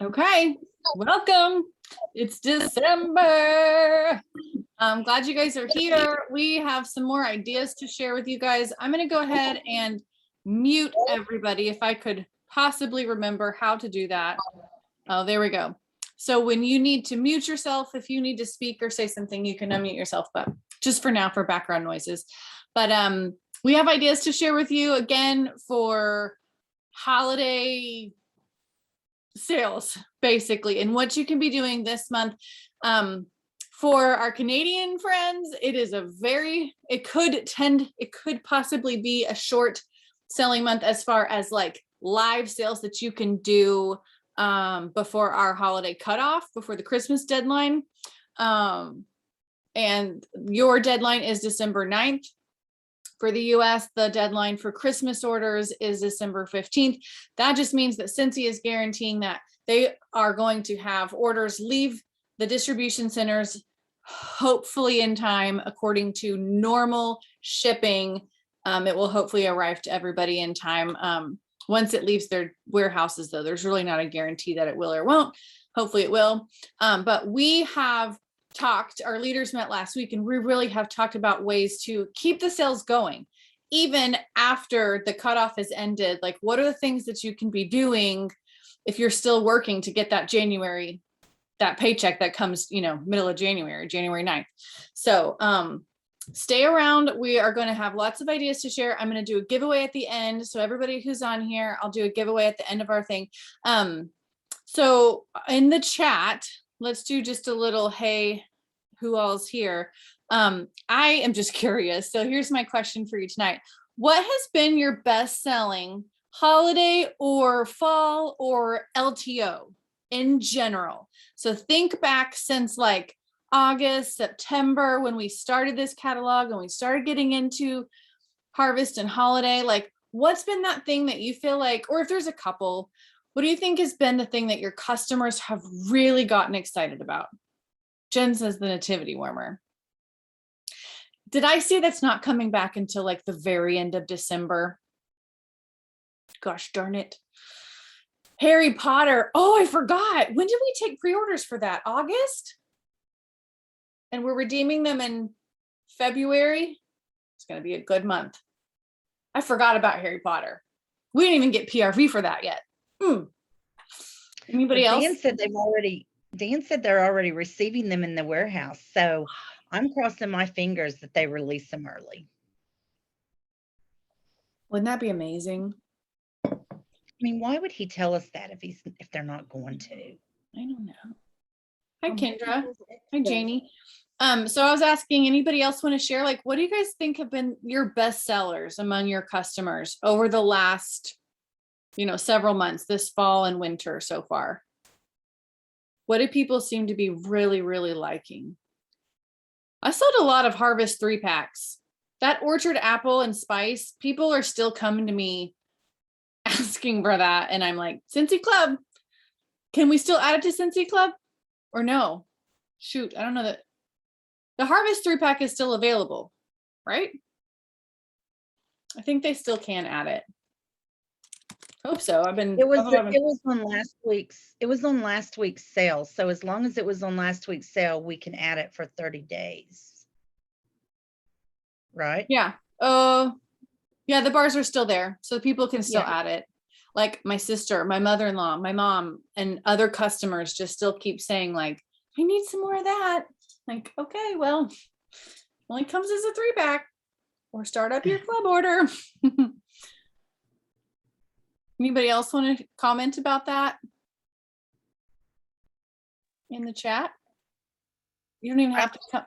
Okay, welcome. It's December. I'm glad you guys are here. We have some more ideas to share with you guys. I'm going to go ahead and mute everybody if I could possibly remember how to do that. Oh, there we go. So when you need to mute yourself, if you need to speak or say something, you can unmute yourself, but just for now for background noises. But we have ideas to share with you again for holiday sales, basically, and what you can be doing this month. For our Canadian friends, it could possibly be a short selling month as far as like live sales that you can do before our holiday cutoff, before the Christmas deadline. And your deadline is December 9th. For the US, the deadline for Christmas orders is December 15th. That just means that Cincy is guaranteeing that they are going to have orders leave the distribution centers, hopefully in time, according to normal shipping. It will hopefully arrive to everybody in time. Once it leaves their warehouses, though, there's really not a guarantee that it will or won't. Hopefully it will. But we have talked, our leaders met last week, and we really have talked about ways to keep the sales going even after the cutoff has ended. Like, what are the things that you can be doing if you're still working to get that January, that paycheck that comes, middle of January 9th. So stay around. We are going to have lots of ideas to share. I'm going to do a giveaway at the end. So everybody who's on here, I'll do a giveaway at the end of our thing. So in the chat, let's do just a little, hey, who all's here? I am just curious. So here's my question for you tonight. What has been your best selling holiday or fall or LTO in general? So think back since like August, September, when we started this catalog and we started getting into harvest and holiday, like what's been that thing that you feel like, or if there's a couple, what do you think has been the thing that your customers have really gotten excited about? Jen says the nativity warmer. Did I see that's not coming back until like the very end of December? Gosh darn it. Harry Potter. Oh, I forgot. When did we take pre-orders for that? August? And we're redeeming them in February. It's going to be a good month. I forgot about Harry Potter. We didn't even get PRV for that yet. Anybody else? Dan said they're already receiving them in the warehouse. So I'm crossing my fingers that they release them early. Wouldn't that be amazing? I mean, why would he tell us that if they're not going to? I don't know. Hi, Kendra. Hi, Janie. So I was asking, anybody else want to share? Like, what do you guys think have been your best sellers among your customers over the last, several months, this fall and winter so far? What do people seem to be really, really liking? I sold a lot of Harvest 3-packs. That Orchard Apple and Spice, people are still coming to me asking for that. And I'm like, Cincy Club, can we still add it to Cincy Club or no? Shoot, I don't know that. The Harvest 3-pack is still available, right? I think they still can add it. Hope so. It was on last week's sale. So as long as it was on last week's sale, we can add it for 30 days. Right? Yeah. Yeah, the bars are still there. So people can still add it. Like my sister, my mother-in-law, my mom, and other customers just still keep saying like, I need some more of that. Like, okay, well, only comes as a 3-pack, or start up your club order. Anybody else want to comment about that in the chat? You don't even have to come.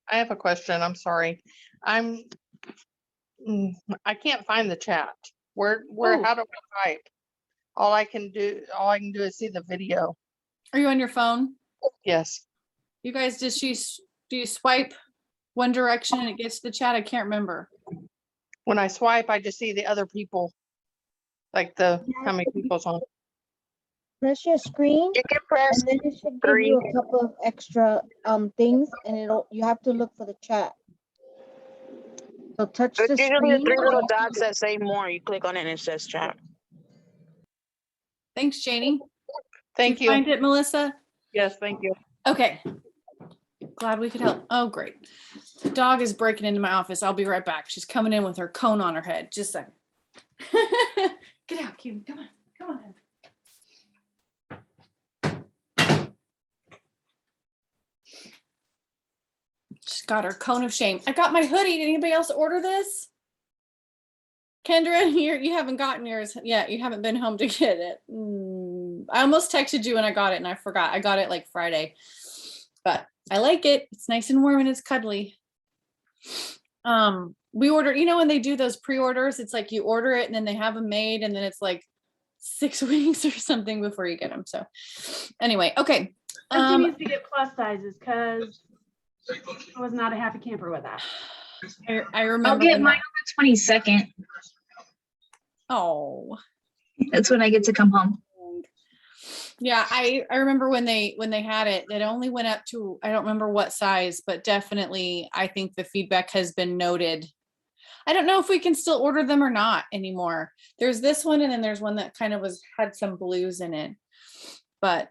I have a question. I'm sorry. I can't find the chat. Where how do I type? All I can do is see the video. Are you on your phone? Yes. You guys, do you swipe one direction and it gets to the chat? I can't remember. When I swipe, I just see the other people, like how many people's on. Press your screen. You can press and then it should give you a couple of extra things, and you have to look for the chat. So touch the usually screen. 3 little dots that say more. You click on it and it says chat. Thanks, Janie. Thank Did you you. find it, Melissa? Yes, thank you. Okay. Glad we could help. Oh, great. The dog is breaking into my office. I'll be right back. She's coming in with her cone on her head. Just a second. Get out, Cutie. Come on. Come on. She's got her cone of shame. I got my hoodie. Did anybody else order this? Kendra, you haven't gotten yours yet. You haven't been home to get it. I almost texted you when I got it and I forgot. I got it like Friday, but I like it. It's nice and warm and it's cuddly. We ordered, when they do those pre-orders, it's like you order it and then they have them made and then it's like 6 weeks or something before you get them. So anyway, okay. She needs to get plus sizes because I was not a happy camper with that. I remember. I'll get mine on the 22nd. Oh, That's when I get to come home. yeah. I remember when they had it, it only went up to, I don't remember what size, but definitely I think the feedback has been noted. I don't know if we can still order them or not anymore. There's this one and then there's one that kind of had some blues in it, but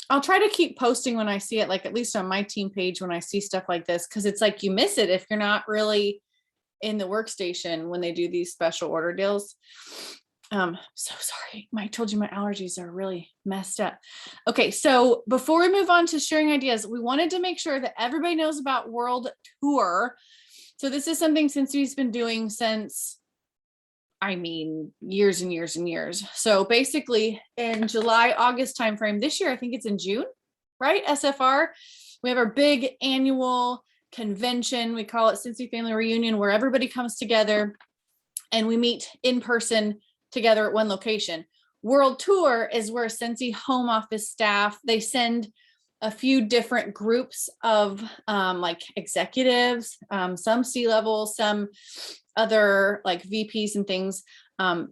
I'll try to keep posting when I see it, like at least on my team page when I see stuff like this, because it's like you miss it if you're not really in the workstation when they do these special order deals. So sorry, I told you my allergies are really messed up. Okay, so before we move on to sharing ideas, we wanted to make sure that everybody knows about World Tour. So this is something Cincy's been doing since, years and years and years. So basically in July, August timeframe this year, I think it's in June, right? SFR, we have our big annual convention. We call it Cincy Family Reunion, where everybody comes together and we meet in person together at one location. World Tour is where Cincy home office staff, they send a few different groups of like executives, some C-level, some other like VPs and things,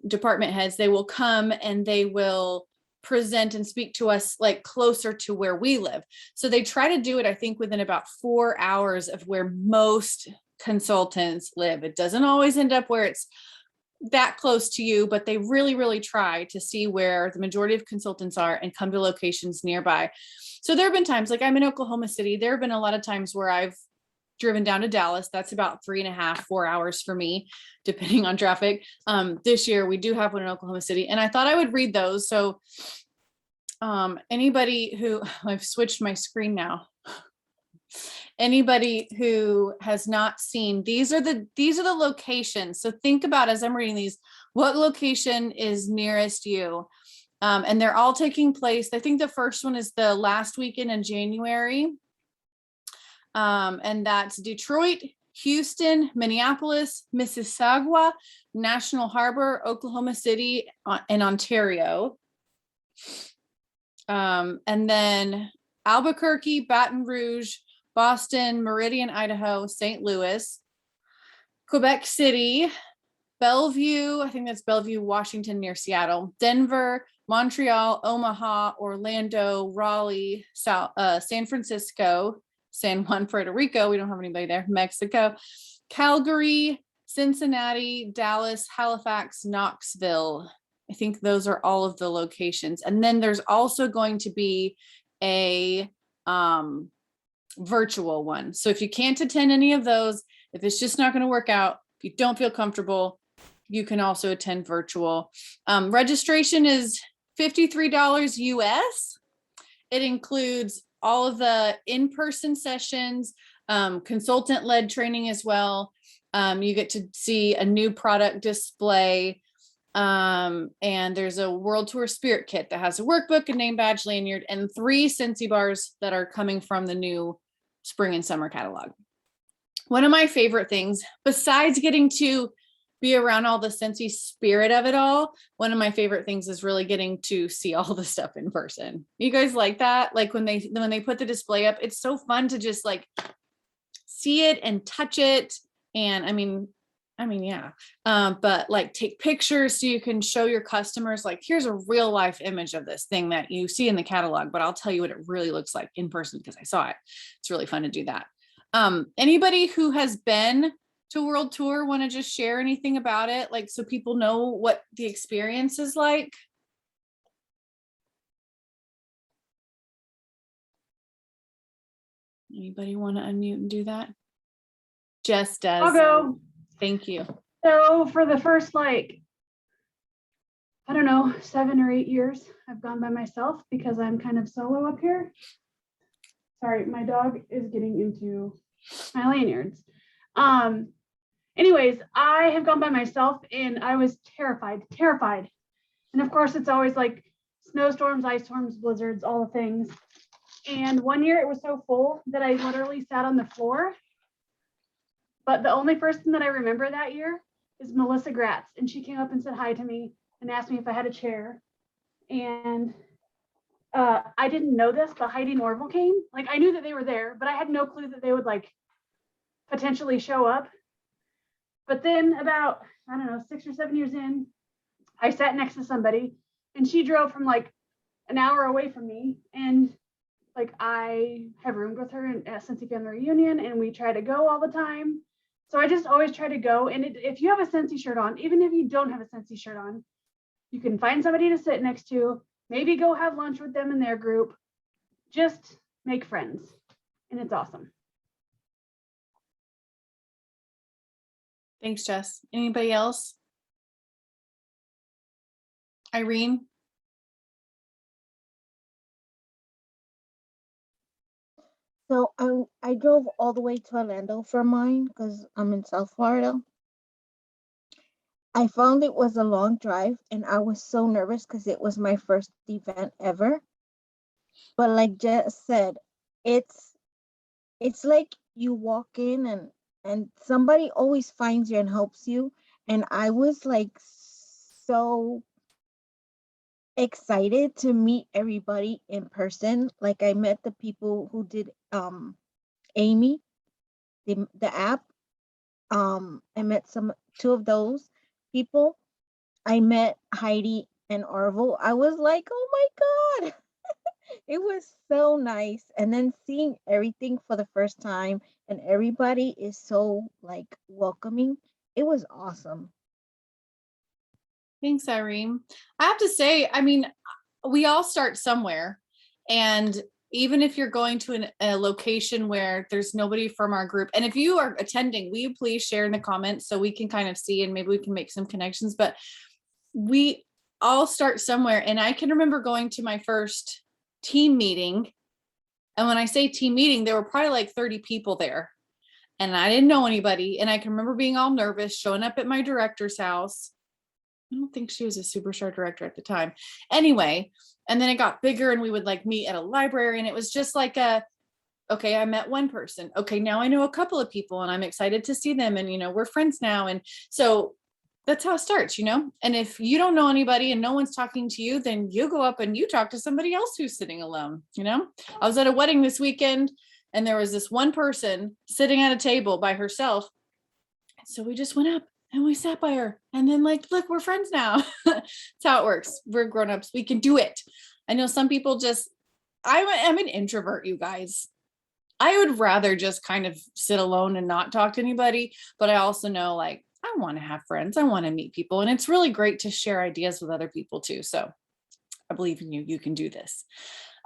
department heads. They will come and they will present and speak to us like closer to where we live. So they try to do it, I think, within about 4 hours of where most consultants live. It doesn't always end up where it's that close to you, but they really, really try to see where the majority of consultants are and come to locations nearby. So there have been times, like I'm in Oklahoma City, there have been a lot of times where I've driven down to Dallas. That's about 3.5, 4 hours for me, depending on traffic. This year we do have one in Oklahoma City, and I thought I would read those. So anybody who, I've switched my screen now. Anybody who has not seen, these are the locations. So think about, as I'm reading these, what location is nearest you? And they're all taking place. I think the first one is the last weekend in January. And that's Detroit, Houston, Minneapolis, Mississauga, National Harbor, Oklahoma City, and Ontario. And then Albuquerque, Baton Rouge, Boston, Meridian, Idaho, St. Louis, Quebec City, Bellevue, I think that's Bellevue, Washington, near Seattle, Denver, Montreal, Omaha, Orlando, Raleigh, San Francisco, San Juan, Puerto Rico, we don't have anybody there, Mexico, Calgary, Cincinnati, Dallas, Halifax, Knoxville. I think those are all of the locations. And then there's also going to be a virtual one. So if you can't attend any of those, if it's just not going to work out, if you don't feel comfortable, you can also attend virtual. Registration is $53 US. It includes all of the in-person sessions, consultant-led training as well. You get to see a new product display. And there's a World Tour Spirit Kit that has a workbook, a name badge, lanyard, and 3 Cincy bars that are coming from the new spring and summer catalog. One of my favorite things, besides getting to be around all the Cincy spirit of it all, one of my favorite things is really getting to see all the stuff in person. You guys like that? Like when they put the display up, it's so fun to just like see it and touch it. And I mean, yeah. But like take pictures so you can show your customers, like, here's a real life image of this thing that you see in the catalog, but I'll tell you what it really looks like in person because I saw it. It's really fun to do that. Anybody who has been to World Tour want to just share anything about it? Like, so people know what the experience is like? Anybody want to unmute and do that? Jess does. I'll go. Thank you. So for the first, like, I don't know, 7 or 8 years, I've gone by myself because I'm kind of solo up here. Sorry, my dog is getting into my lanyards. Anyways, I have gone by myself and I was terrified. And of course, it's always like snowstorms, ice storms, blizzards, all the things. And one year it was so full that I literally sat on the floor. But the only person that I remember that year is Melissa Gratz. And she came up and said hi to me and asked me if I had a chair. And I didn't know this, but Heidi and Orville came. Like, I knew that they were there, but I had no clue that they would like potentially show up. But then about, I don't know, 6 or 7 years in, I sat next to somebody and she drove from like an hour away from me. And like, I have roomed with her at Scentsy Family Reunion and we try to go all the time. So I just always try to go. And if you have a Scentsy shirt on, even if you don't have a Scentsy shirt on, you can find somebody to sit next to, maybe go have lunch with them in their group, just make friends. And it's awesome. Thanks, Jess. Anybody else? Irene? So I drove all the way to Orlando for mine because I'm in South Florida. I found it was a long drive and I was so nervous because it was my first event ever. But like Jess said, it's like you walk in and somebody always finds you and helps you. And I was like so excited to meet everybody in person. Like I met the people who did Amy, the app. I met two of those people. I met Heidi and Orville. I was like, oh my God. It was so nice. And then seeing everything for the first time and everybody is so like welcoming. It was awesome. Thanks, Irene. I have to say, I mean, we all start somewhere. And even if you're going to a location where there's nobody from our group, and if you are attending, will you please share in the comments so we can kind of see and maybe we can make some connections. But we all start somewhere. And I can remember going to my first team meeting. And when I say team meeting, there were probably like 30 people there. And I didn't know anybody. And I can remember being all nervous, showing up at my director's house. I don't think she was a superstar director at the time. Anyway, and then it got bigger and we would like meet at a library and it was just like okay, I met one person. Okay, now I know a couple of people and I'm excited to see them and, we're friends now. And so that's how it starts, And if you don't know anybody and no one's talking to you, then you go up and you talk to somebody else who's sitting alone, I was at a wedding this weekend and there was this one person sitting at a table by herself. So we just went up and we sat by her and then like, look, we're friends now. That's how it works. We're grownups. We can do it. I know some people I'm an introvert, you guys. I would rather just kind of sit alone and not talk to anybody. But I also know like, I want to have friends. I want to meet people. And it's really great to share ideas with other people too. So I believe in you. You can do this.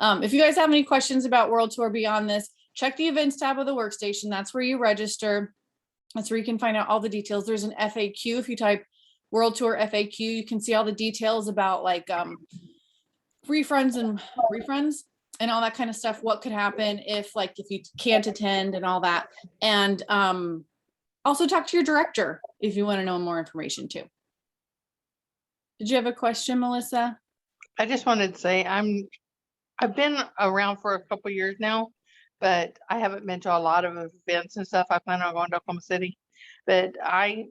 If you guys have any questions about World Tour beyond this, check the events tab of the workstation. That's where you register. That's where you can find out all the details. There's an FAQ. If you type World Tour FAQ, you can see all the details about like refunds and all that kind of stuff. What could happen if you can't attend and all that. And also talk to your director if you want to know more information too. Did you have a question, Melissa? I just wanted to say I've been around for a couple years now, but I haven't been to a lot of events and stuff. I plan on going to Oklahoma City, but I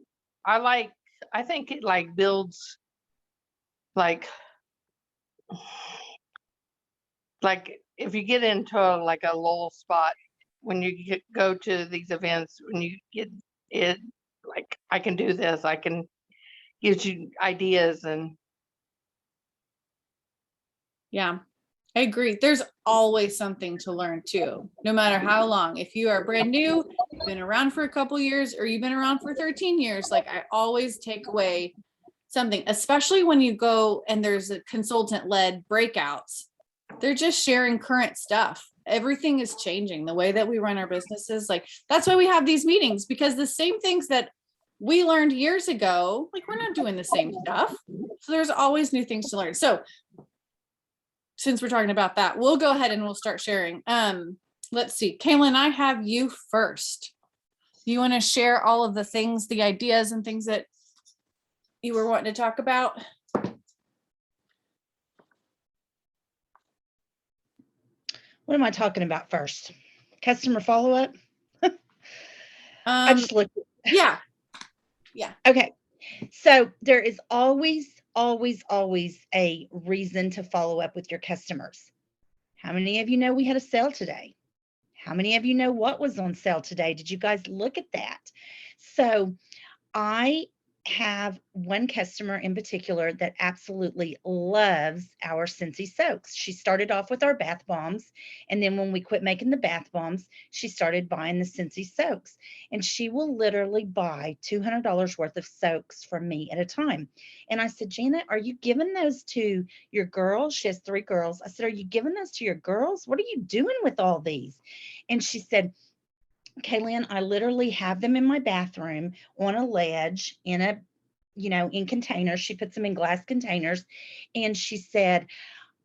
think it like builds like if you get into a lull spot when you go to these events, when you get it, like I can do this, I can gives you ideas and. Yeah, I agree. There's always something to learn too, no matter how long. If you are brand new, you've been around for a couple years, or you've been around for 13 years, like I always take away something, especially when you go and there's a consultant-led breakouts. They're just sharing current stuff. everything is changing. The way that we run our businesses, like that's why we have these meetings, because the same things that we learned years ago, like we're not doing the same stuff. So there's always new things to learn. So since we're talking about that, we'll go ahead and we'll start sharing. Let's see, Kaylin, I have you first. You want to share all of the things, the ideas and things that you were wanting to talk about? What am I talking about first? Customer follow-up? I just looked. Yeah. Okay. So there is always a reason to follow up with your customers. How many of you know we had a sale today? How many of you know what was on sale today? Did you guys look at that? So I have one customer in particular that absolutely loves our Scentsy soaks. She started off with our bath bombs, and then when we quit making the bath bombs, she started buying the Scentsy soaks, and she will literally buy $200 worth of soaks from me at a time. And I said, Janet, are you giving those to your girls? She has 3 girls. I said, are you giving those to your girls? What are you doing with all these? And she said, Kaylin, I literally have them in my bathroom on a ledge in containers. She puts them in glass containers. And she said,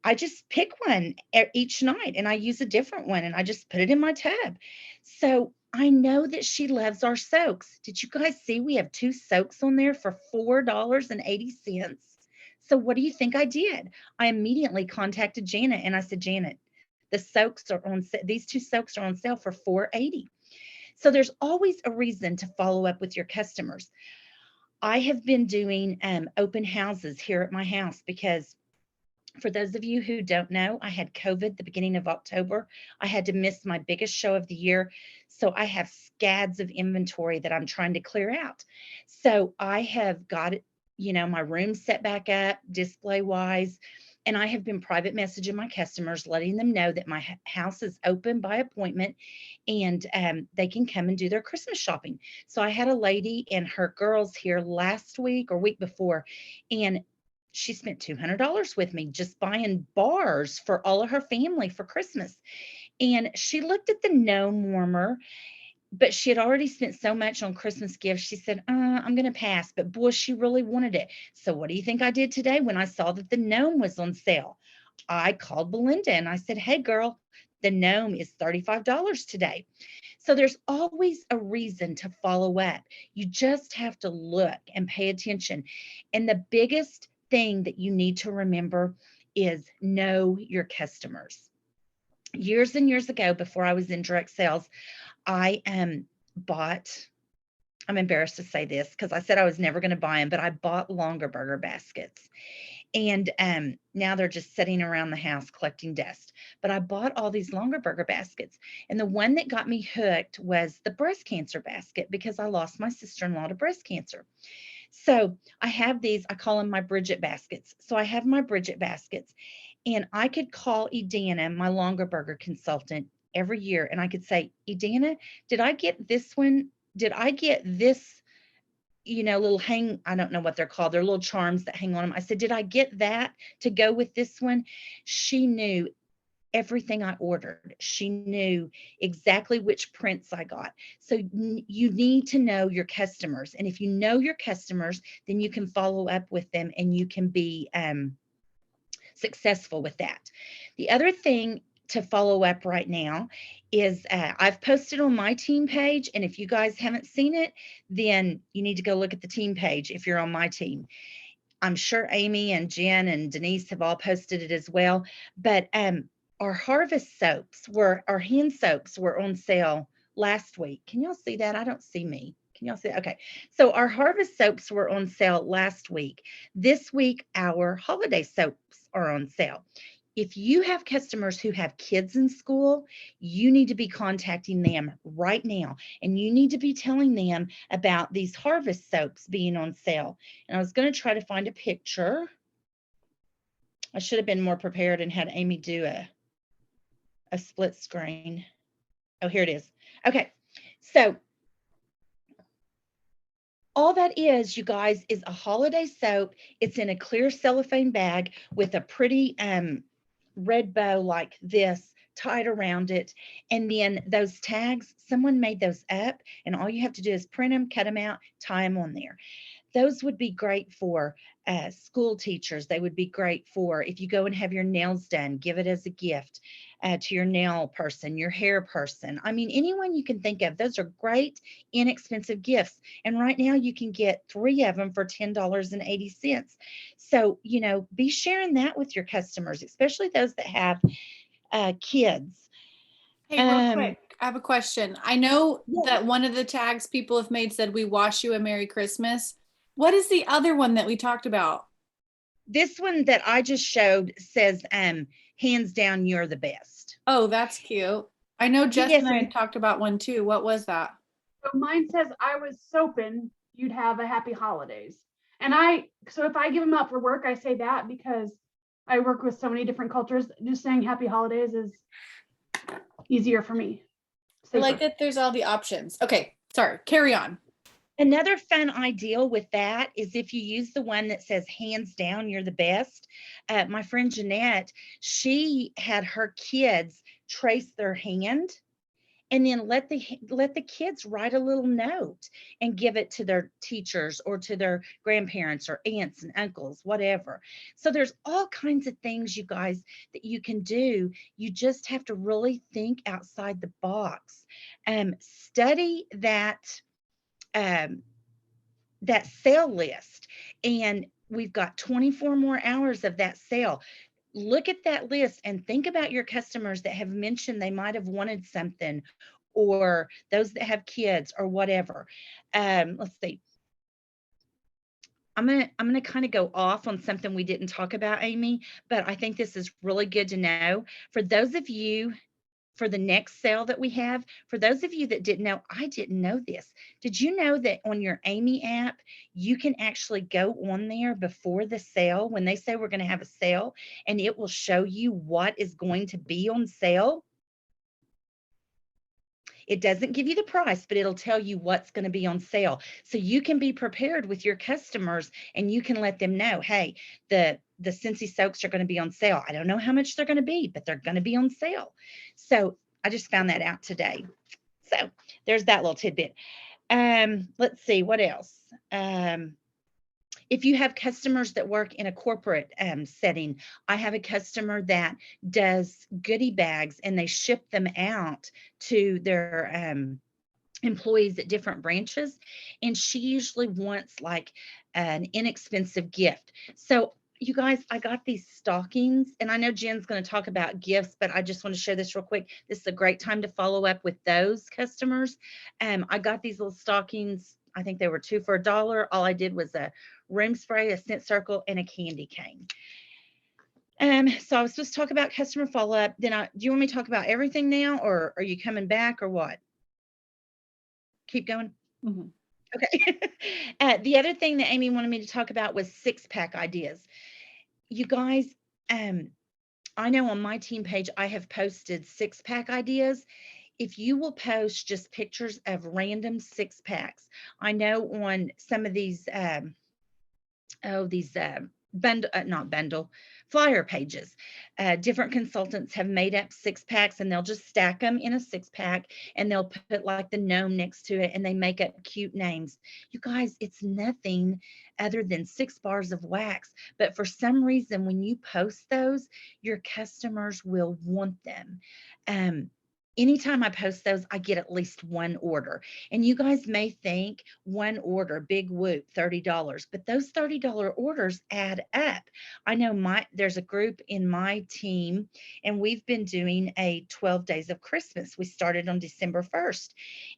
I just pick one each night and I use a different one and I just put it in my tub. So I know that she loves our soaks. Did you guys see we have 2 soaks on there for $4.80? So what do you think I did? I immediately contacted Janet and I said, Janet, these 2 soaks are on sale for $4.80. So there's always a reason to follow up with your customers. I have been doing open houses here at my house because for those of you who don't know, I had COVID the beginning of October. I had to miss my biggest show of the year. So I have scads of inventory that I'm trying to clear out. So I have got, my room set back up display wise. And I have been private messaging my customers, letting them know that my house is open by appointment and they can come and do their Christmas shopping. So I had a lady and her girls here last week or week before, and she spent $200 with me just buying bars for all of her family for Christmas. And she looked at the gnome warmer, but she had already spent so much on Christmas gifts. She said, I'm going to pass. But boy, she really wanted it. So what do you think I did today when I saw that the gnome was on sale? I called Belinda and I said, hey, girl, the gnome is $35 today. So there's always a reason to follow up. You just have to look and pay attention. And the biggest thing that you need to remember is know your customers. Years and years ago, before I was in direct sales, I bought, I'm embarrassed to say this because I said I was never going to buy them, but I bought longer burger baskets. And now they're just sitting around the house collecting dust. But I bought all these longer burger baskets. And the one that got me hooked was the breast cancer basket because I lost my sister-in-law to breast cancer. So I have these, I call them my Bridget baskets. So I have my Bridget baskets. And I could call Edana, my longer burger consultant, every year. And I could say, Edana, did I get this one? Did I get this, little I don't know what they're called. They're little charms that hang on them. I said, did I get that to go with this one? She knew everything I ordered. She knew exactly which prints I got. So you need to know your customers. And if you know your customers, then you can follow up with them and you can be successful with that. The other thing to follow up right now is I've posted on my team page. And if you guys haven't seen it, then you need to go look at the team page if you're on my team. I'm sure Amy and Jen and Denise have all posted it as well. But our harvest soaps our hand soaps were on sale last week. Can y'all see that? I don't see me. Can y'all see? Okay. So our harvest soaps were on sale last week. This week, our holiday soaps are on sale. If you have customers who have kids in school, you need to be contacting them right now. And you need to be telling them about these harvest soaps being on sale. And I was going to try to find a picture. I should have been more prepared and had Amy do a split screen. Oh, here it is. Okay. So all that is, you guys, is a holiday soap. It's in a clear cellophane bag with a pretty red bow like this tied around it. And then those tags, someone made those up, and all you have to do is print them, cut them out, tie them on there. Those would be great for school teachers. They would be great for if you go and have your nails done, give it as a gift to your nail person, your hair person. I mean, anyone you can think of. Those are great, inexpensive gifts. And right now you can get 3 of them for $10.80. So, you know, be sharing that with your customers, especially those that have kids. Hey, real quick, I have a question. I know Yeah. that one of the tags people have made said, "We wash you a Merry Christmas." What is the other one that we talked about? This one that I just showed says, hands down, you're the best. Oh, that's cute. I know Jess Yes, and I and- had talked about one too. What was that? So mine says, I was soaping, you'd have a happy holidays. And so if I give them out for work, I say that because I work with so many different cultures. Just saying happy holidays is easier for me. I like Safer. that there's all the options. Okay, sorry, carry on. Another fun idea with that is if you use the one that says hands down, you're the best. My friend Jeanette, she had her kids trace their hand and then let the kids write a little note and give it to their teachers or to their grandparents or aunts and uncles, whatever. So there's all kinds of things, you guys, that you can do. You just have to really think outside the box. Study that sale list, and we've got 24 more hours of that sale. Look at that list and think about your customers that have mentioned they might have wanted something, or those that have kids or whatever. Let's see. I'm gonna kind of go off on something we didn't talk about, Amy, but I think this is really good to know. For those of you, for the next sale that we have, for those of you that didn't know, I didn't know this. Did you know that on your Amy app, you can actually go on there before the sale when they say we're going to have a sale, and it will show you what is going to be on sale? It doesn't give you the price, but it'll tell you what's going to be on sale. So you can be prepared with your customers and you can let them know, hey, the Scentsy soaks are going to be on sale. I don't know how much they're going to be, but they're going to be on sale. So I just found that out today. So there's that little tidbit. Let's see what else. If you have customers that work in a corporate setting, I have a customer that does goodie bags and they ship them out to their employees at different branches. And she usually wants like an inexpensive gift. So you guys, I got these stockings, and I know Jen's going to talk about gifts, but I just want to share this real quick. This is a great time to follow up with those customers. I got these little stockings. I think they were 2 for $1. All I did was a room spray, a scent circle, and a candy cane. So I was supposed to talk about customer follow-up. Then do you want me to talk about everything now, or are you coming back, or what? Keep going. Mhm. Okay. The other thing that Amy wanted me to talk about was 6-pack ideas. You guys, I know on my team page, I have posted 6-pack ideas. If you will post just pictures of random 6-packs, I know on some of these, flyer pages, different consultants have made up 6-packs, and they'll just stack them in a 6-pack, and they'll put like the gnome next to it, and they make up cute names. You guys, it's nothing other than 6 bars of wax, but for some reason, when you post those, your customers will want them. Anytime I post those, I get at least 1 order. And you guys may think 1 order, big whoop, $30, but those $30 orders add up. I know there's a group in my team, and we've been doing a 12 days of Christmas. We started on December 1st,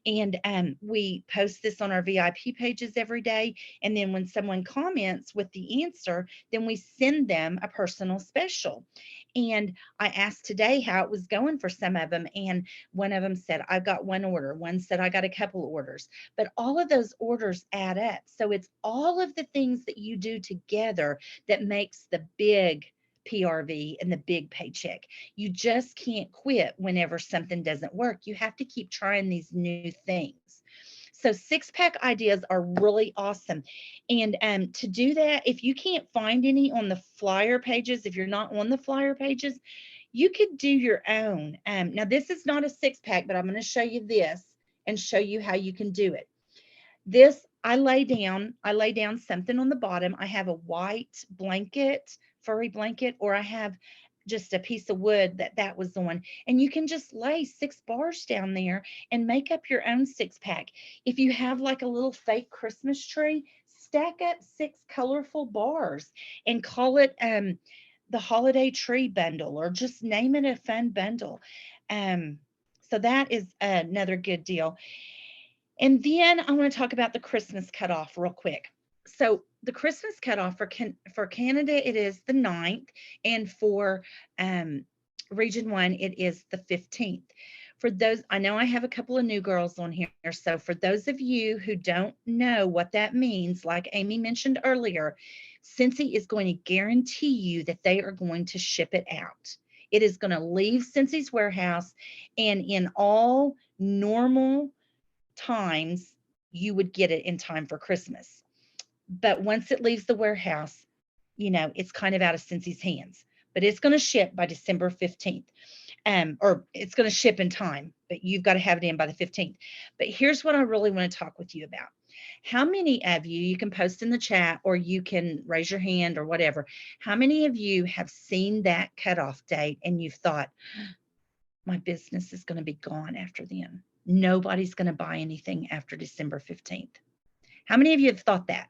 and we post this on our VIP pages every day. And then when someone comments with the answer, then we send them a personal special. And I asked today how it was going for some of them, and one of them said, I've got 1 order. One said, I got a couple of orders. But all of those orders add up. So it's all of the things that you do together that makes the big PRV and the big paycheck. You just can't quit whenever something doesn't work. You have to keep trying these new things. So 6-pack ideas are really awesome. And to do that, if you can't find any on the flyer pages, if you're not on the flyer pages, You could do your own. Now this is not a 6-pack, but I'm going to show you this and show you how you can do it. This, I lay down something on the bottom. I have a white blanket, furry blanket, or I have just a piece of wood that was on, and you can just lay 6 bars down there and make up your own 6-pack. If you have like a little fake Christmas tree, stack up 6 colorful bars and call it the holiday tree bundle, or just name it a fun bundle. So that is another good deal. And then I want to talk about the Christmas cutoff real quick. So the Christmas cutoff for Canada, it is the 9th, and for Region 1, it is the 15th. For those, I know I have a couple of new girls on here, so for those of you who don't know what that means, like Amy mentioned earlier, Scentsy is going to guarantee you that they are going to ship it out. It is going to leave Scensy's warehouse, and in all normal times, you would get it in time for Christmas. But once it leaves the warehouse, you know, it's kind of out of Scensy's hands. But it's going to ship by December 15th. Or it's going to ship in time, but you've got to have it in by the 15th. But here's what I really want to talk with you about. How many of you, you can post in the chat or you can raise your hand or whatever. How many of you have seen that cutoff date and you've thought, my business is going to be gone after then? Nobody's going to buy anything after December 15th. How many of you have thought that?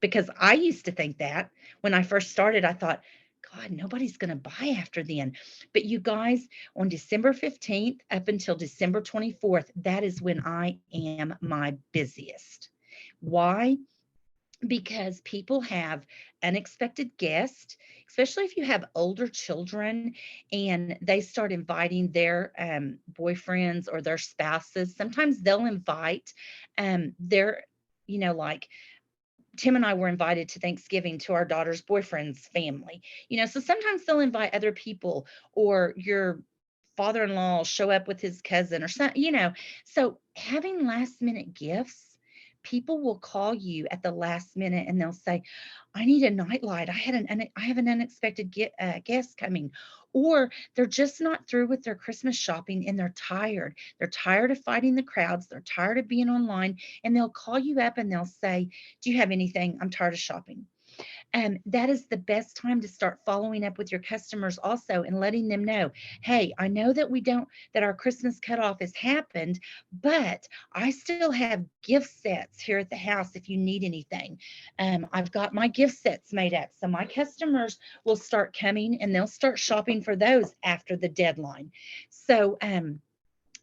Because I used to think that when I first started, I thought, God, nobody's going to buy after then. But you guys, on December 15th up until December 24th, that is when I am my busiest. Why? Because people have unexpected guests, especially if you have older children and they start inviting their boyfriends or their spouses. Sometimes they'll invite their, you know, like Tim and I were invited to Thanksgiving to our daughter's boyfriend's family, you know, so sometimes they'll invite other people, or your father-in-law will show up with his cousin or something, you know. So having last minute gifts, people will call you at the last minute and they'll say, I need a nightlight. I have an unexpected guest coming. Or they're just not through with their Christmas shopping and they're tired. They're tired of fighting the crowds. They're tired of being online, and they'll call you up and they'll say, do you have anything? I'm tired of shopping. That is the best time to start following up with your customers also and letting them know, hey, I know that our Christmas cutoff has happened, but I still have gift sets here at the house if you need anything. I've got my gift sets made up. So my customers will start coming and they'll start shopping for those after the deadline. So,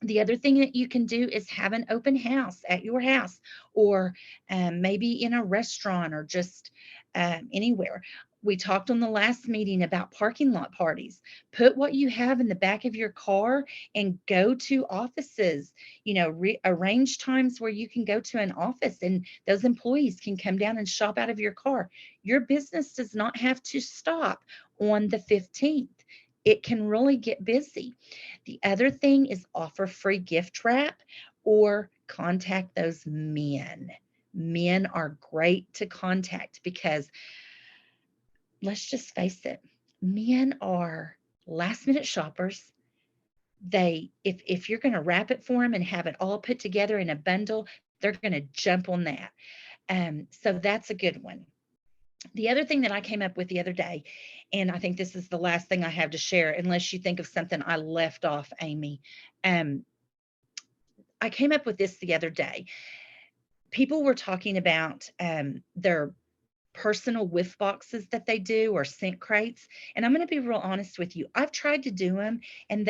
the other thing that you can do is have an open house at your house, or maybe in a restaurant, or just anywhere. We talked on the last meeting about parking lot parties. Put what you have in the back of your car and go to offices, you know, arrange times where you can go to an office and those employees can come down and shop out of your car. Your business does not have to stop on the 15th. It can really get busy. The other thing is offer free gift wrap or contact those men. Men are great to contact because, let's just face it, men are last minute shoppers. If you're going to wrap it for them and have it all put together in a bundle, they're going to jump on that. So that's a good one. The other thing that I came up with the other day, and I think this is the last thing I have to share, unless you think of something I left off, Amy. I came up with this the other day. People were talking about their personal whiff boxes that they do, or scent crates. And I'm going to be real honest with you. I've tried to do them and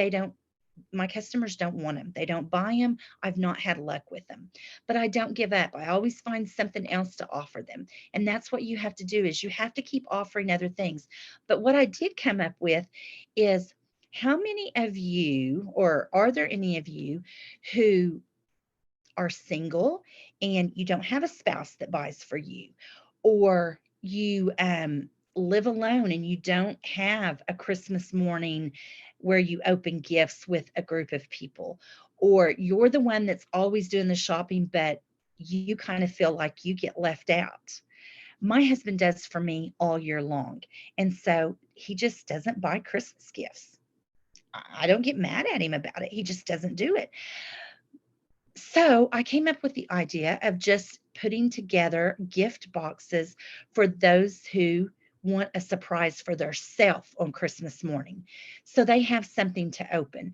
my customers don't want them. They don't buy them. I've not had luck with them, but I don't give up. I always find something else to offer them. And that's what you have to do, is you have to keep offering other things. But what I did come up with is, how many of you, or are there any of you who are single and you don't have a spouse that buys for you, or you live alone and you don't have a Christmas morning where you open gifts with a group of people, or you're the one that's always doing the shopping, but you kind of feel like you get left out? my husband does for me all year long. And so he just doesn't buy Christmas gifts. I don't get mad at him about it. He just doesn't do it. So I came up with the idea of just putting together gift boxes for those who want a surprise for their self on Christmas morning. So they have something to open.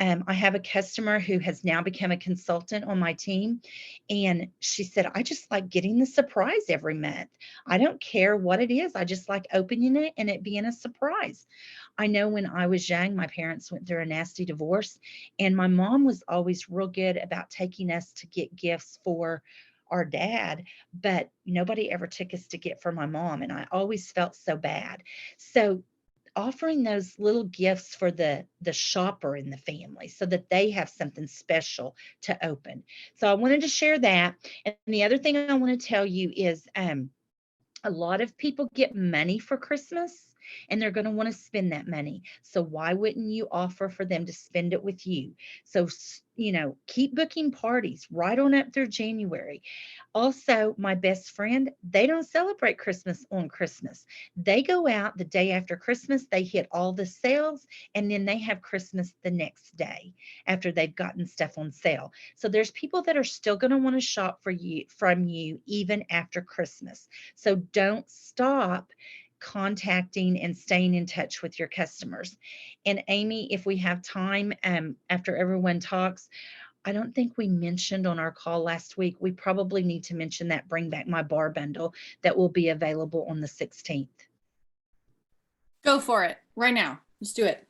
I have a customer who has now become a consultant on my team. And she said, I just like getting the surprise every month. I don't care what it is. I just like opening it and it being a surprise. I know when I was young, my parents went through a nasty divorce, and my mom was always real good about taking us to get gifts for our dad, but nobody ever took us to get for my mom. And I always felt so bad. So offering those little gifts for the shopper in the family so that they have something special to open. So I wanted to share that. And the other thing I want to tell you is a lot of people get money for Christmas and they're going to want to spend that money. So why wouldn't you offer for them to spend it with you? So, keep booking parties right on up through January. Also, my best friend, they don't celebrate Christmas on Christmas. They go out the day after Christmas, they hit all the sales, and then they have Christmas the next day after they've gotten stuff on sale. So there's people that are still going to want to shop from you even after Christmas. So don't stop contacting and staying in touch with your customers. And Amy, if we have time after everyone talks, I don't think we mentioned on our call last week, we probably need to mention that Bring Back My Bar bundle that will be available on the 16th. Go for it right now. Let's do it.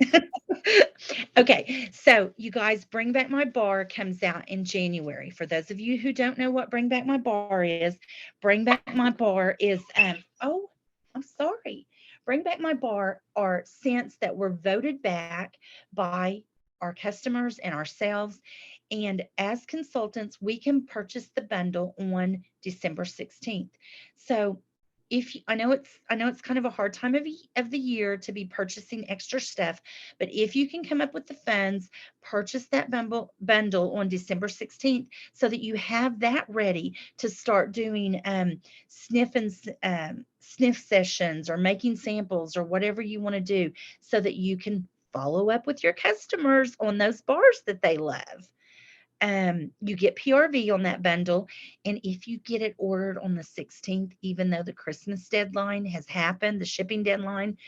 Okay, so you guys, Bring Back My Bar comes out in January. For those of you who don't know what Bring Back My Bar is, Bring Back My Bar is, I'm sorry. Bring Back My Bar are scents that were voted back by our customers and ourselves. And as consultants, we can purchase the bundle on December 16th. So I know it's kind of a hard time of the year to be purchasing extra stuff, but if you can come up with the funds, purchase that bundle on December 16th so that you have that ready to start doing sniff sessions or making samples or whatever you want to do so that you can follow up with your customers on those bars that they love. You get PRV on that bundle. And if you get it ordered on the 16th, even though the Christmas deadline has happened, the shipping deadline,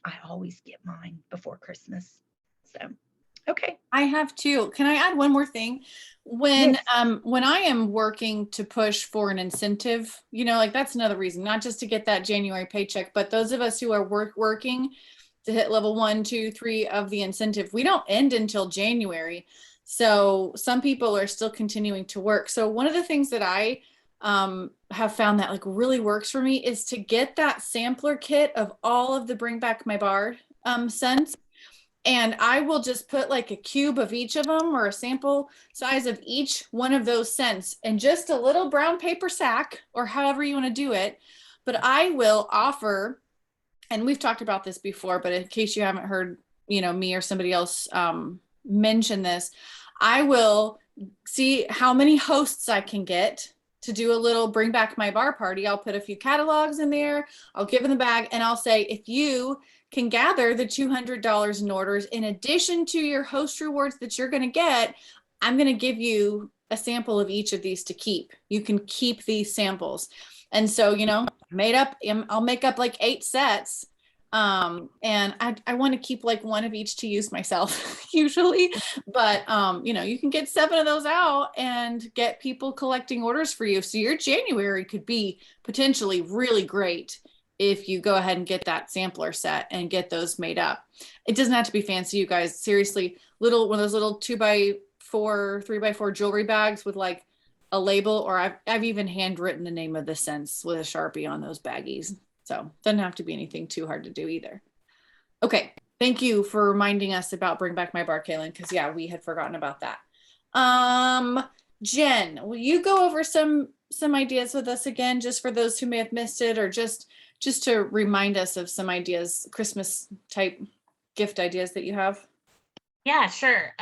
I always get mine before Christmas. So, okay. I have too. Can I add one more thing? When I am working to push for an incentive, like that's another reason, not just to get that January paycheck, but those of us who are working to hit level 1, 2, 3 of the incentive, we don't end until January. So some people are still continuing to work. So one of the things that I have found that like really works for me is to get that sampler kit of all of the Bring Back My Bar scents. And I will just put like a cube of each of them or a sample size of each one of those scents in just a little brown paper sack or however you want to do it. But I will offer, and we've talked about this before, but in case you haven't heard, me or somebody else mention this, I will see how many hosts I can get to do a little Bring Back My Bar party. I'll put a few catalogs in there. I'll give them the bag and I'll say, if you can gather the $200 in orders, in addition to your host rewards that you're going to get, I'm going to give you a sample of each of these to keep. You can keep these samples. And so, I'll make up like 8 sets. And I want to keep like one of each to use myself usually, but you can get 7 of those out and get people collecting orders for you. So your January could be potentially really great if you go ahead and get that sampler set and get those made up. It doesn't have to be fancy, you guys. Seriously, one of those little 2x4, 3x4 jewelry bags with like a label, or I've even handwritten the name of the scents with a Sharpie on those baggies. So doesn't have to be anything too hard to do either. Okay, thank you for reminding us about Bring Back My Bar, Kaylin, because yeah, we had forgotten about that. Jen, will you go over some ideas with us again, just for those who may have missed it, or just to remind us of some ideas, Christmas type gift ideas that you have? Yeah, sure.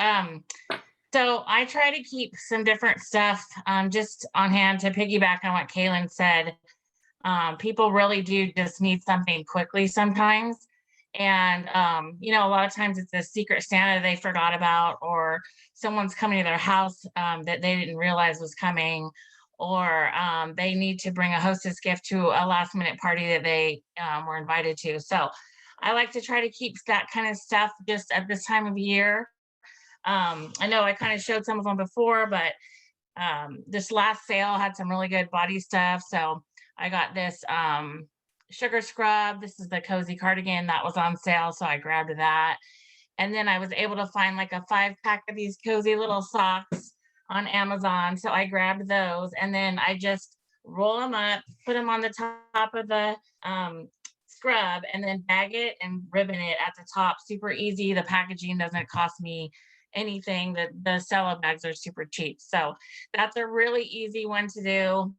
So I try to keep some different stuff just on hand to piggyback on what Kaylin said. People really do just need something quickly sometimes. And, a lot of times it's a secret Santa they forgot about, or someone's coming to their house that they didn't realize was coming, or they need to bring a hostess gift to a last minute party that they were invited to. So I like to try to keep that kind of stuff just at this time of year. I know I kind of showed some of them before, but this last sale had some really good body stuff. So I got this sugar scrub. This is the cozy cardigan that was on sale, so I grabbed that. And then I was able to find like a 5-pack of these cozy little socks on Amazon, so I grabbed those. And then I just roll them up, put them on the top of the scrub, and then bag it and ribbon it at the top. Super easy. The packaging doesn't cost me anything. The cello bags are super cheap, so that's a really easy one to do.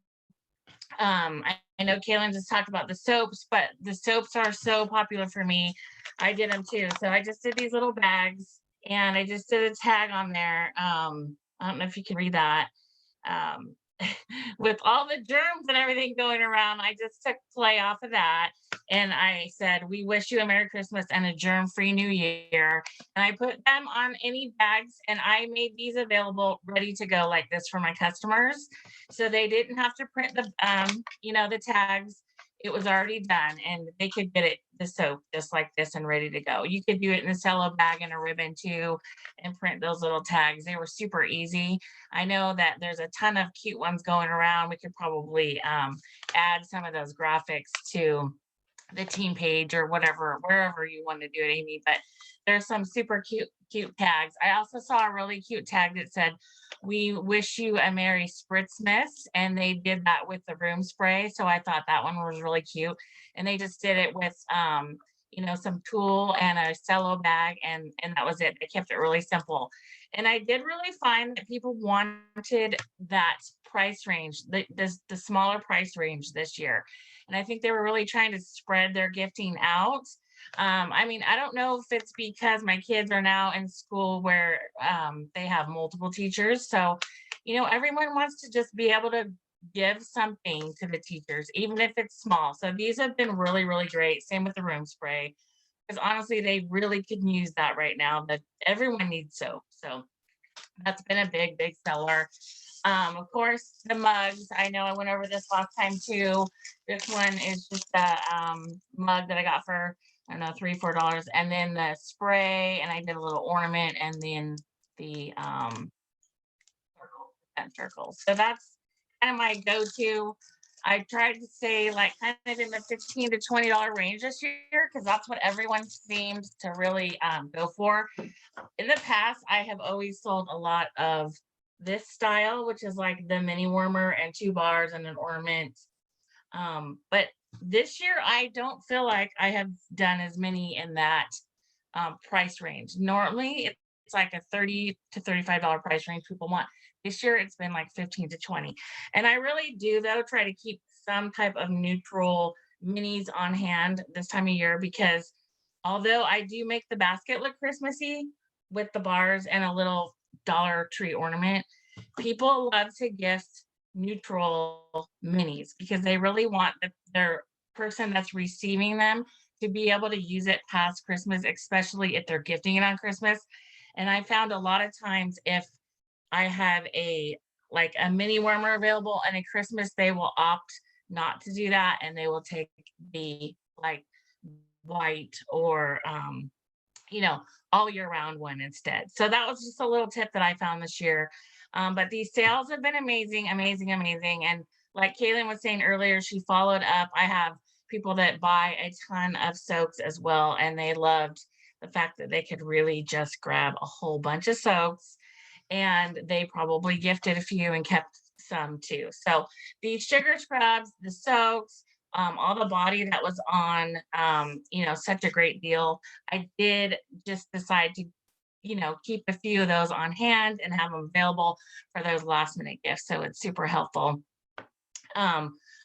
I know Kaylin just talked about the soaps, but the soaps are so popular for me. I did them too. So I just did these little bags, and I just did a tag on there. I don't know if you can read that. Um, with all the germs and everything going around, I just took play off of that. And I said, "We wish you a Merry Christmas and a germ-free New Year." And I put them on any bags, and I made these available ready to go like this for my customers. So they didn't have to print the tags. It was already done, and they could get it, the soap, just like this and ready to go. You could do it in a cello bag and a ribbon too, and print those little tags. They were super easy. I know that there's a ton of cute ones going around. We could probably add some of those graphics to the team page or whatever, wherever you want to do it, Amy. But there's some super cute tags. I also saw a really cute tag that said, "We wish you a Merry Spritzmas," and they did that with the room spray. So I thought that one was really cute. And they just did it with some tulle and a cello bag, and that was it. They kept it really simple. And I did really find that people wanted that price range, the smaller price range this year. And I think they were really trying to spread their gifting out. I don't know if it's because my kids are now in school where they have multiple teachers. So, everyone wants to just be able to give something to the teachers, even if it's small. So these have been really, really great. Same with the room spray, because honestly, they really could use that right now. That everyone needs soap. So that's been a big, big seller. Of course, the mugs. I know I went over this last time too. This one is just a mug that I got for, I don't know, $3-4. And then the spray, and I did a little ornament, and then the circle. So that's kind of my go-to. I tried to say like kind of in the $15 to $20 range this year, because that's what everyone seems to really go for. In the past, I have always sold a lot of this style, which is like the mini warmer and 2 bars and an ornament. But this year, I don't feel like I have done as many in that price range. Normally, it's like a $30 to $35 price range people want. This year, it's been like 15 to 20. And I really do, though, try to keep some type of neutral minis on hand this time of year, because although I do make the basket look Christmassy with the bars and a little Dollar Tree ornament, people love to gift neutral minis because they really want their person that's receiving them to be able to use it past Christmas, especially if they're gifting it on Christmas. And I found a lot of times if I have a mini warmer available and a Christmas, they will opt not to do that, and they will take the like white or all year round one instead. So that was just a little tip that I found this year. But these sales have been amazing, amazing, amazing. And like Kaylin was saying earlier, she followed up. I have people that buy a ton of soaps as well, and they loved the fact that they could really just grab a whole bunch of soaps, and they probably gifted a few and kept some too. So these sugar scrubs, the soaps, all the body that was on, such a great deal. I did just decide to, keep a few of those on hand and have them available for those last minute gifts. So it's super helpful.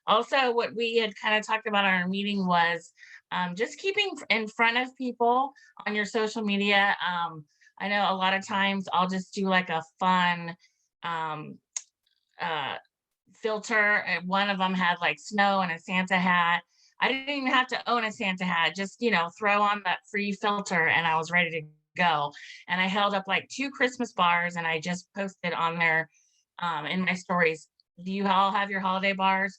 Also, what we had kind of talked about in our meeting was just keeping in front of people on your social media. I know a lot of times I'll just do like a fun filter. One of them had like snow and a Santa hat. I didn't even have to own a Santa hat, just, throw on that free filter and I was ready to go. And I held up like 2 Christmas bars and I just posted on there in my stories, do you all have your holiday bars? ?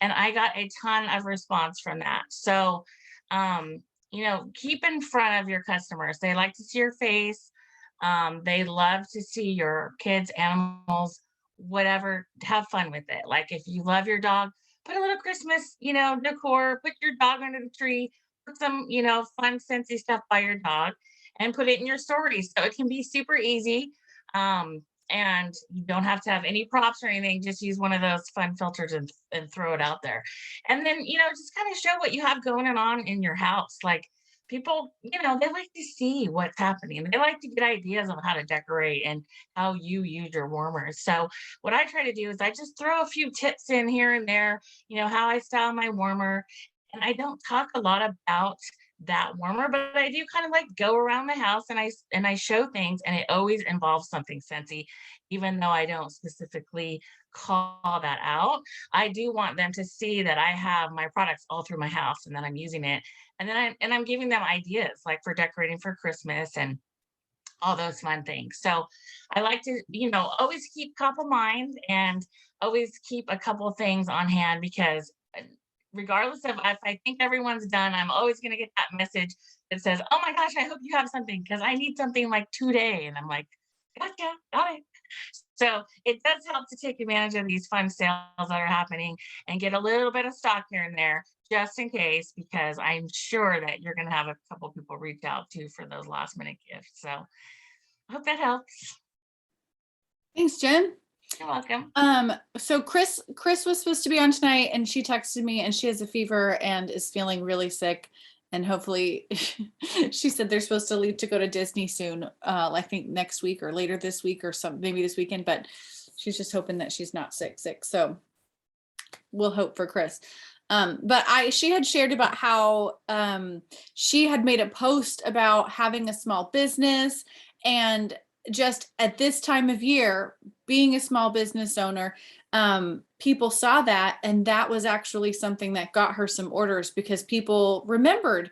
And I got a ton of response from that. So, keep in front of your customers. They like to see your face. They love to see your kids, animals, whatever, have fun with it. Like if you love your dog, put a little Christmas, decor, put your dog under the tree, put some, fun, Scentsy stuff by your dog and put it in your stories. So it can be super easy. And you don't have to have any props or anything. Just use one of those fun filters and throw it out there. And then, just kind of show what you have going on in your house. Like people, they like to see what's happening. They like to get ideas of how to decorate and how you use your warmers. So what I try to do is I just throw a few tips in here and there, how I style my warmer. And I don't talk a lot about that warmer, but I do kind of like go around the house and I show things, and it always involves something Scentsy, even though I don't specifically call that out. I do want them to see that I have my products all through my house and that I'm using it. And then I'm giving them ideas like for decorating for Christmas and all those fun things. So I like to, always keep top of mind and always keep a couple things on hand, because regardless of if I think everyone's done, I'm always going to get that message that says, oh my gosh, I hope you have something because I need something like today. And I'm like, gotcha, got it. So it does help to take advantage of these fun sales that are happening and get a little bit of stock here and there just in case, because I'm sure that you're going to have a couple people reach out to for those last minute gifts. So I hope that helps. Thanks, Jen. You're welcome. So Chris was supposed to be on tonight, and she texted me and she has a fever and is feeling really sick. And hopefully she said they're supposed to leave to go to Disney soon. I think next week or later this week or maybe this weekend, but she's just hoping that she's not sick. So we'll hope for Chris. But she had shared about how she had made a post about having a small business, and just at this time of year, being a small business owner, people saw that, and that was actually something that got her some orders because people remembered,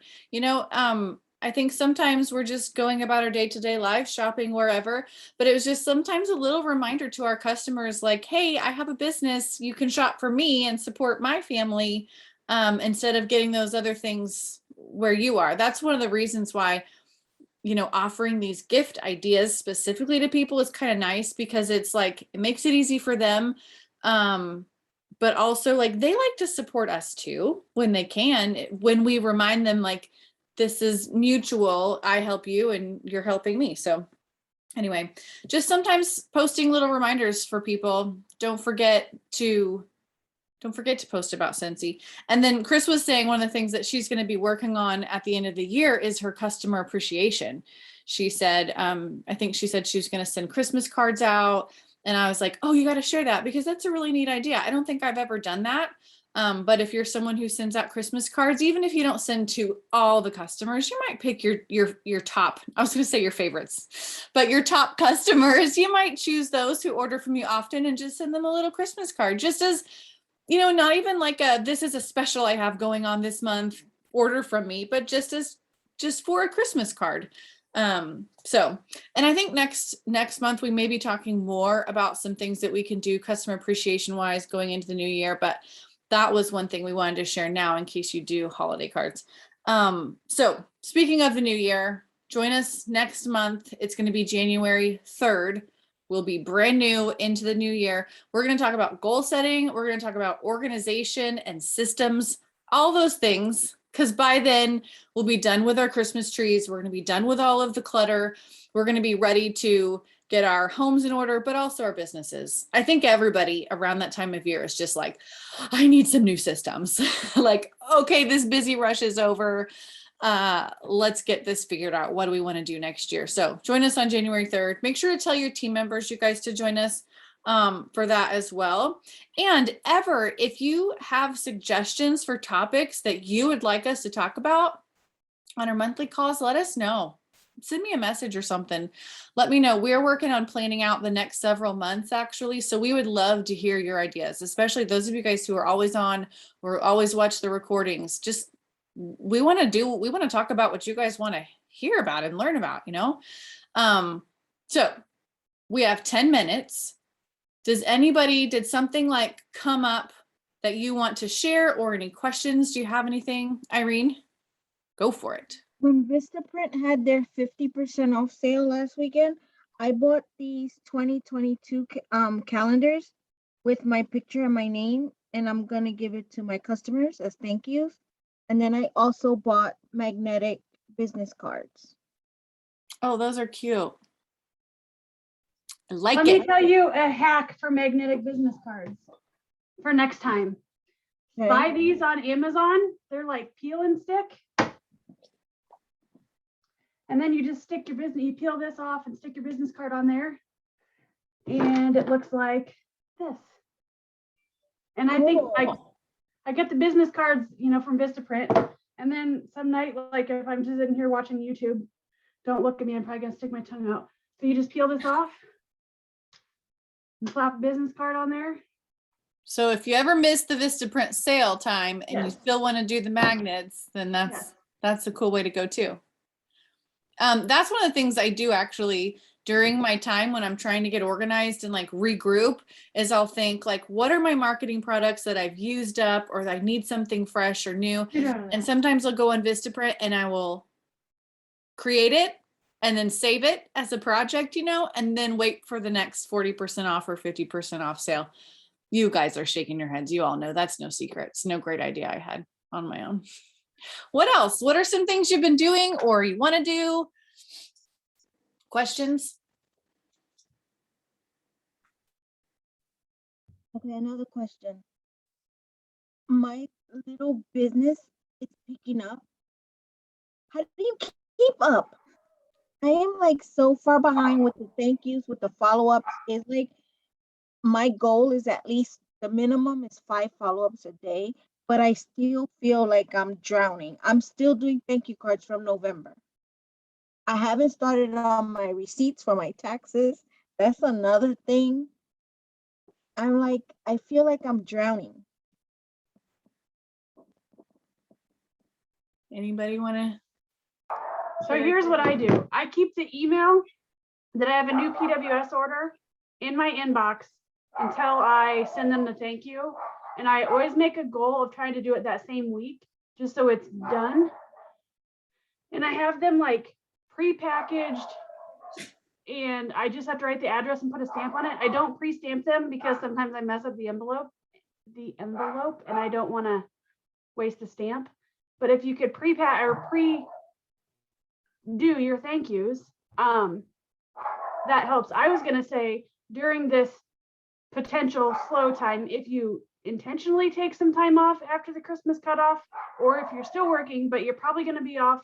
I think sometimes we're just going about our day-to-day life, shopping wherever, but it was just sometimes a little reminder to our customers like, hey, I have a business, you can shop for me and support my family, instead of getting those other things where you are. That's one of the reasons why offering these gift ideas specifically to people is kind of nice, because it's like, it makes it easy for them. But also like they like to support us too when they can, when we remind them like, this is mutual. I help you and you're helping me. So anyway, just sometimes posting little reminders for people. Don't forget to post about Scentsy. And then Chris was saying one of the things that she's going to be working on at the end of the year is her customer appreciation. She said, I think she said she was going to send Christmas cards out. And I was like, oh, you got to share that because that's a really neat idea. I don't think I've ever done that. But if you're someone who sends out Christmas cards, even if you don't send to all the customers, you might pick your top, I was going to say your favorites, but your top customers, you might choose those who order from you often and just send them a little Christmas card, just as, not even like this is a special I have going on this month, order from me, but just for a Christmas card. So, and I think next month we may be talking more about some things that we can do customer appreciation wise going into the new year, but that was one thing we wanted to share now in case you do holiday cards. So speaking of the new year, join us next month. It's going to be January 3rd. We'll be brand new into the new year. We're going to talk about goal setting. We're going to talk about organization and systems, all those things, because by then we'll be done with our Christmas trees. We're going to be done with all of the clutter. We're going to be ready to get our homes in order, but also our businesses. I think everybody around that time of year is just like, I need some new systems. Like, okay, this busy rush is over. Let's get this figured out. What do we want to do next year? So join us on January 3rd. Make sure to tell your team members, you guys, to join us for that as well. And if you have suggestions for topics that you would like us to talk about on our monthly calls, let us know. send me a message or something. Let me know. We're working on planning out the next several months, actually. So we would love to hear your ideas, especially those of you guys who are always on or always watch the recordings. Just we want to talk about what you guys want to hear about and learn about, you know? So we have 10 minutes. Did something like come up that you want to share, or any questions? Do you have anything, Irene? Go for it. When Vistaprint had their 50% off sale last weekend, I bought these 2022 calendars with my picture and my name, and I'm gonna give it to my customers as thank yous. And then I also bought magnetic business cards. Oh, those are cute. I like Let me it. tell you a hack for magnetic business cards for next time. Okay. Buy these on Amazon. They're like peel and stick. And then you just stick your business, you peel this off and stick your business card on there. And it looks like this. And I think Cool. I get the business cards, you know, from Vistaprint. And then some night, like if I'm just in here watching YouTube, don't look at me, I'm probably gonna stick my tongue out. So you just peel this off and slap a business card on there. So if you ever miss the Vistaprint sale time and you Yes. still want to do the magnets, then that's a cool way to go too. That's one of the things I do actually during my time when I'm trying to get organized and like regroup is I'll think like, what are my marketing products that I've used up or that I need something fresh or new? And sometimes I'll go on Vistaprint and I will create it and then save it as a project, you know, and then wait for the next 40% off or 50% off sale. You guys are shaking your heads. You all know that's no secret. It's no great idea I had on my own. What else? What are some things you've been doing or you want to do? Questions? Okay, another question. My little business is picking up. How do you keep up? I am like so far behind with the thank yous, with the follow-ups. It's like my goal is at least the minimum is 5 follow-ups a day, but I still feel like I'm drowning. I'm still doing thank you cards from November. I haven't started on my receipts for my taxes. That's another thing. I feel like I'm drowning. Anybody want to? So here's what I do. I keep the email that I have a new PWS order in my inbox until I send them the thank you. And I always make a goal of trying to do it that same week, just so it's done. And I have them like pre-packaged and I just have to write the address and put a stamp on it. I don't pre-stamp them because sometimes I mess up the envelope and I don't want to waste the stamp. But if you could pre-pack or do your thank yous, that helps. I was going to say during this potential slow time, if you intentionally take some time off after the Christmas cutoff, or if you're still working, but you're probably going to be off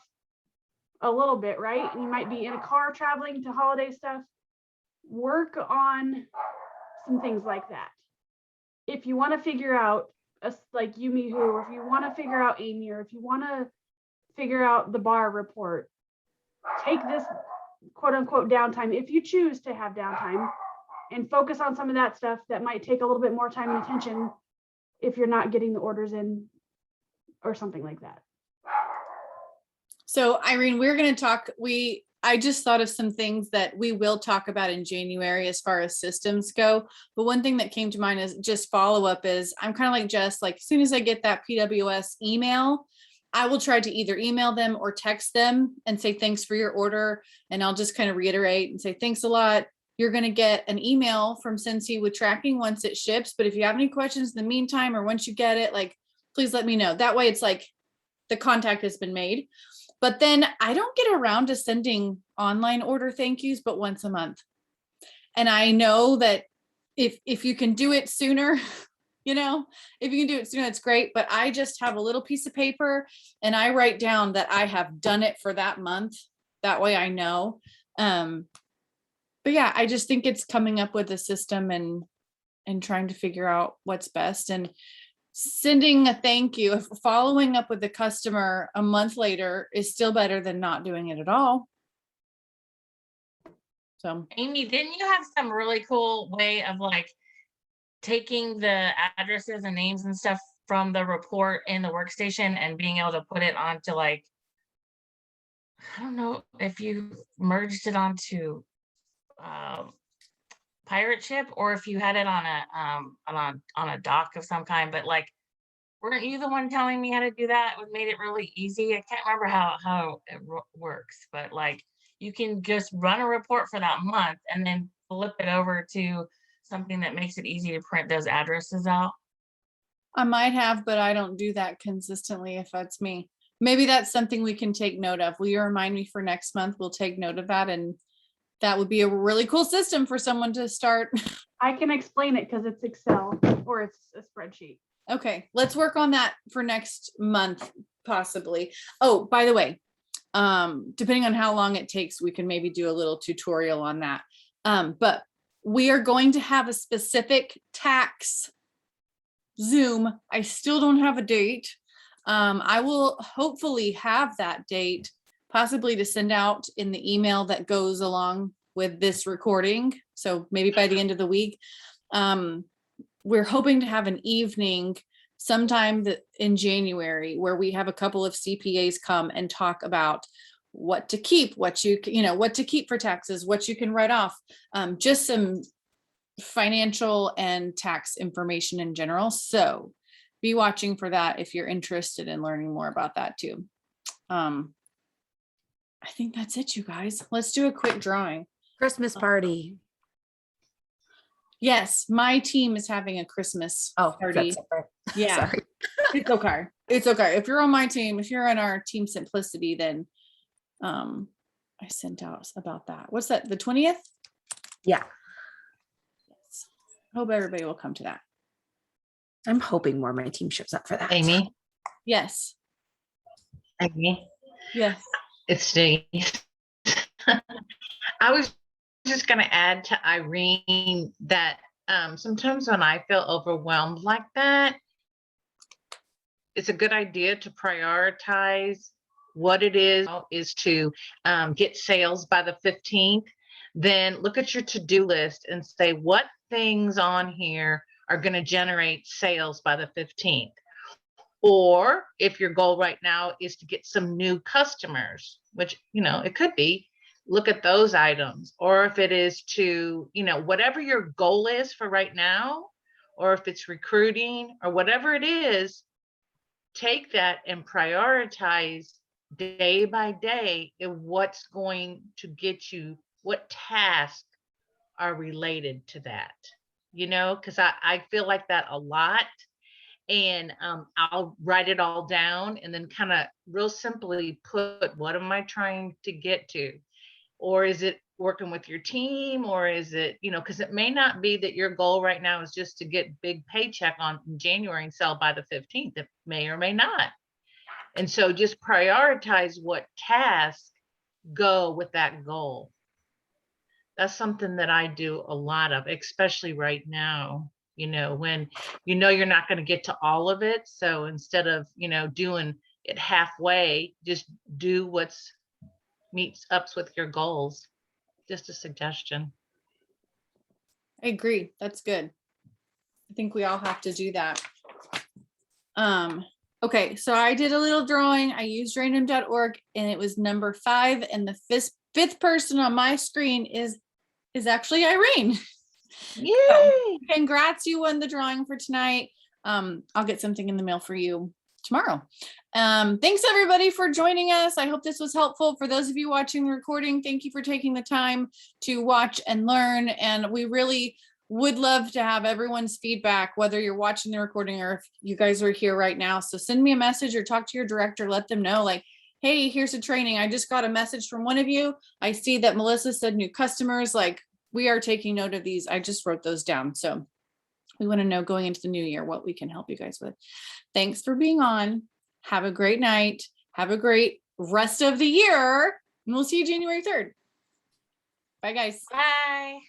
a little bit, right? And you might be in a car traveling to holiday stuff, work on some things like that. If you want to figure out like Yumi Who, or if you want to figure out Amy, or if you want to figure out the bar report, take this quote unquote downtime if you choose to have downtime and focus on some of that stuff that might take a little bit more time and attention if you're not getting the orders in or something like that. So Irene, we're going to talk, I just thought of some things that we will talk about in January as far as systems go. But one thing that came to mind is just follow up is I'm kind of like Jess, like as soon as I get that PWS email, I will try to either email them or text them and say, thanks for your order. And I'll just kind of reiterate and say, thanks a lot. You're going to get an email from Scentsy with tracking once it ships. But if you have any questions in the meantime, or once you get it, like, please let me know. That way it's like the contact has been made. But then I don't get around to sending online order thank yous, but once a month. And I know that if you can do it sooner, you know, if you can do it sooner, that's great. But I just have a little piece of paper and I write down that I have done it for that month. That way I know. But yeah, I just think it's coming up with a system and trying to figure out what's best. And sending a thank you, following up with the customer a month later is still better than not doing it at all. So Amy, didn't you have some really cool way of like taking the addresses and names and stuff from the report in the workstation and being able to put it onto like, I don't know if you merged it onto pirate ship or if you had it on a dock of some kind, but like, weren't you the one telling me how to do that? It made it really easy. I can't remember how it works, but like you can just run a report for that month and then flip it over to something that makes it easy to print those addresses out. I might have, but I don't do that consistently if that's me. Maybe that's something we can take note of. Will you remind me for next month? We'll take note of that, and that would be a really cool system for someone to start. I can explain it because it's Excel or it's a spreadsheet. Okay, let's work on that for next month, possibly. Oh, by the way, depending on how long it takes, we can maybe do a little tutorial on that. But we are going to have a specific tax Zoom. I still don't have a date. I will hopefully have that date, possibly to send out in the email that goes along with this recording. So maybe by the end of the week. We're hoping to have an evening sometime in January where we have a couple of CPAs come and talk about what to keep, what to keep for taxes, what you can write off, just some financial and tax information in general. So be watching for that if you're interested in learning more about that too. I think that's it, you guys. Let's do a quick drawing. Christmas party. Yes, my team is having a Christmas party. That's separate. Yeah, Sorry. it's okay. It's okay. If you're on my team, if you're on our team Simplicity, then I sent out about that. What's that? The 20th? Yeah. Yes. Hope everybody will come to that. I'm hoping more of my team shows up for that. Amy, Yes. Amy, Yes. it's Denise. I was just going to add to Irene that sometimes when I feel overwhelmed like that, it's a good idea to prioritize what it is to get sales by the 15th. Then look at your to-do list and say what things on here are going to generate sales by the 15th. Or if your goal right now is to get some new customers, which, it could be, look at those items. Or if it is to, whatever your goal is for right now, or if it's recruiting or whatever it is, take that and prioritize day by day in what's going to get you, what tasks are related to that, because I feel like that a lot. And I'll write it all down and then kind of real simply put, what am I trying to get to? Or is it working with your team? Or is it, because it may not be that your goal right now is just to get big paycheck on January and sell by the 15th. It may or may not. And so just prioritize what tasks go with that goal. That's something that I do a lot of, especially right now, when you're not going to get to all of it. So instead of, doing it halfway, just do what's meets up with your goals. Just a suggestion. I agree. That's good. I think we all have to do that. Okay, so I did a little drawing. I used random.org and it was number 5, and the fifth person on my screen is actually Irene. Yay! So, congrats, you won the drawing for tonight. I'll get something in the mail for you tomorrow. Thanks everybody for joining us. I hope this was helpful. For those of you watching the recording, thank you for taking the time to watch and learn. And we really would love to have everyone's feedback, whether you're watching the recording or if you guys are here right now. So send me a message or talk to your director, let them know, like, hey, here's a training. I just got a message from one of you. I see that Melissa said new customers, like, we are taking note of these. I just wrote those down. So we want to know going into the new year what we can help you guys with. Thanks for being on. Have a great night. Have a great rest of the year. And we'll see you January 3rd. Bye, guys. Bye.